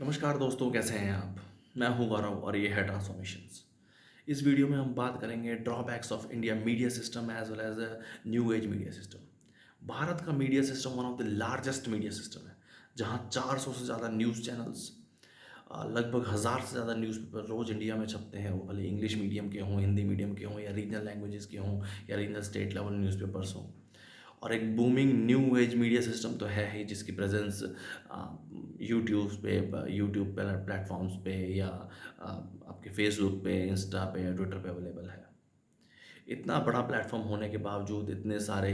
नमस्कार दोस्तों, कैसे हैं आप? मैं हूं गौरव और ये है ट्रांसफॉर्मेशंस। इस वीडियो में हम बात करेंगे drawbacks of India media system as well as new age media system. भारत का media system one of the largest media system है, जहां 400 से ज़्यादा न्यूज़ चैनल्स, लगभग 1000 से ज़्यादा न्यूज़पेपर रोज़ इंडिया में छपते हैं। वो भले इंग्लिश मीडियम के हों, हिंदी मीडियम के हों, या रीजनल लैंग्वेजेस के हों, या रीजनल स्टेट लेवल न्यूज़पेपर्स हों। और एक booming new age media system तो है ही, जिसकी प्रेजेंस यूट्यूब प्लेटफॉर्म्स पे, या आपके फेसबुक पे, इंस्टा पे या ट्विटर पे अवेलेबल है। इतना बड़ा प्लेटफॉर्म होने के बावजूद, इतने सारे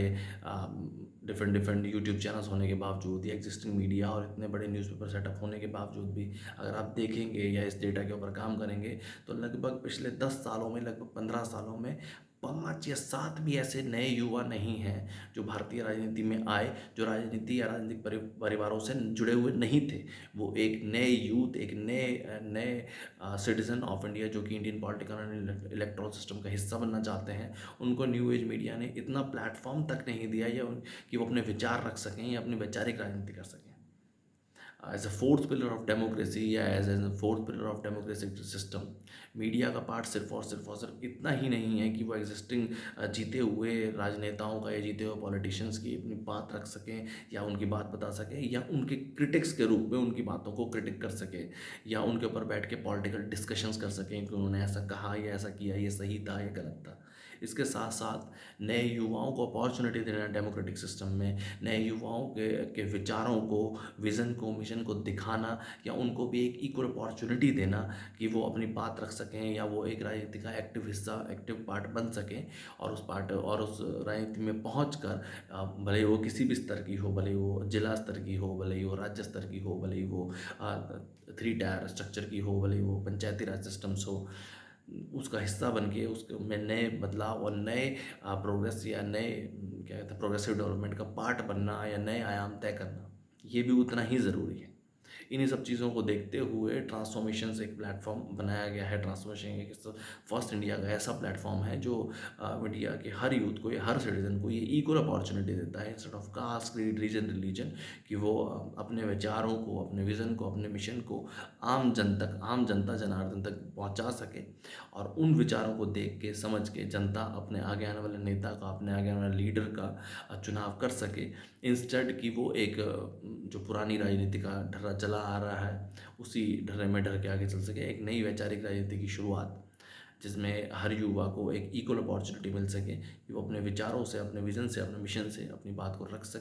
डिफरेंट डिफरेंट यूट्यूब चैनल्स होने के बावजूद, या एग्जिस्टिंग मीडिया और इतने बड़े न्यूज़पेपर सेटअप होने के बावजूद भी, अगर आप देखेंगे या इस डेटा के ऊपर काम करेंगे, तो लगभग पिछले 10 सालों में, लगभग 15 सालों में 5 या 7 भी ऐसे नए युवा नहीं हैं जो भारतीय राजनीति में आए, जो राजनीति या राजनीतिक परिवारों से जुड़े हुए नहीं थे। वो एक नए यूथ, एक नए नए सिटीजन ऑफ इंडिया, जो कि Indian political and electoral system का हिस्सा बनना चाहते हैं, उनको न्यू एज मीडिया ने इतना प्लेटफॉर्म तक नहीं दिया, या कि वो अपने विचार रख सकें या अपनी वैचारिक राजनीति कर सकें। As a fourth pillar of democracy, या as as a fourth pillar of democratic system, media का पार्ट सिर्फ इतना ही नहीं है कि वो एग्जिस्टिंग जीते हुए राजनेताओं का या जीते हुए पॉलिटिशियंस की अपनी बात रख सकें, या उनकी बात बता सकें, या उनके क्रिटिक्स के रूप में उनकी बातों को क्रिटिक कर सके, या उनके ऊपर बैठ के पॉलिटिकल डिस्कशंस कर सकें कि उन्होंने ऐसा कहा या ऐसा किया, ये सही था या गलत था। इसके साथ साथ नए युवाओं को अपॉर्चुनिटी देना डेमोक्रेटिक सिस्टम में, नए युवाओं के विचारों को, विज़न को, मिशन को दिखाना, या उनको भी एक इक्वल अपॉर्चुनिटी देना कि वो अपनी बात रख सकें, या वो एक राजनीति का एक्टिव हिस्सा, एक्टिव पार्ट बन सकें, और उस राजनीति में पहुँच कर, भले वो किसी भी स्तर की हो, भले वो जिला स्तर की हो, भले ही वो राज्य स्तर की हो, भले ही वो 3 टायर स्ट्रक्चर की हो, भले ही वो पंचायती राज सिस्टम्स हो, उसका हिस्सा बन के उसके में नए बदलाव और नए प्रोग्रेस, या नए क्या कहते हैं, प्रोग्रेसिव डेवलपमेंट का पार्ट बनना, या नए आयाम तय करना, ये भी उतना ही ज़रूरी है। इन्हीं सब चीज़ों को देखते हुए ट्रांसफॉर्मेशन से एक प्लेटफॉर्म बनाया गया है। ट्रांसफॉर्मेशन एक फर्स्ट इंडिया का ऐसा प्लेटफॉर्म है जो इंडिया के हर यूथ को या हर सिटीजन को ये इक्वल अपॉर्चुनिटी देता है, instead of caste, creed, region, religion, कि वो अपने विचारों को, अपने विज़न को, अपने मिशन को आम जन तक, आम जनता जनार्दन तक पहुंचा सके, और उन विचारों को देख के, समझ के, जनता अपने आगे आने वाले नेता का, अपने आगे आने वाले लीडर का चुनाव कर सके, इंस्टेड कि वो एक जो पुरानी राजनीति का ढर्रा चला आ रहा है, उसी ढर्रे में ढर के आगे चल सके। एक नई वैचारिक राजनीति की शुरुआत, जिसमें हर युवा को एक इक्वल अपॉर्चुनिटी मिल सके कि वो अपने विचारों से, अपने विज़न से, अपने मिशन से अपनी बात को रख सके।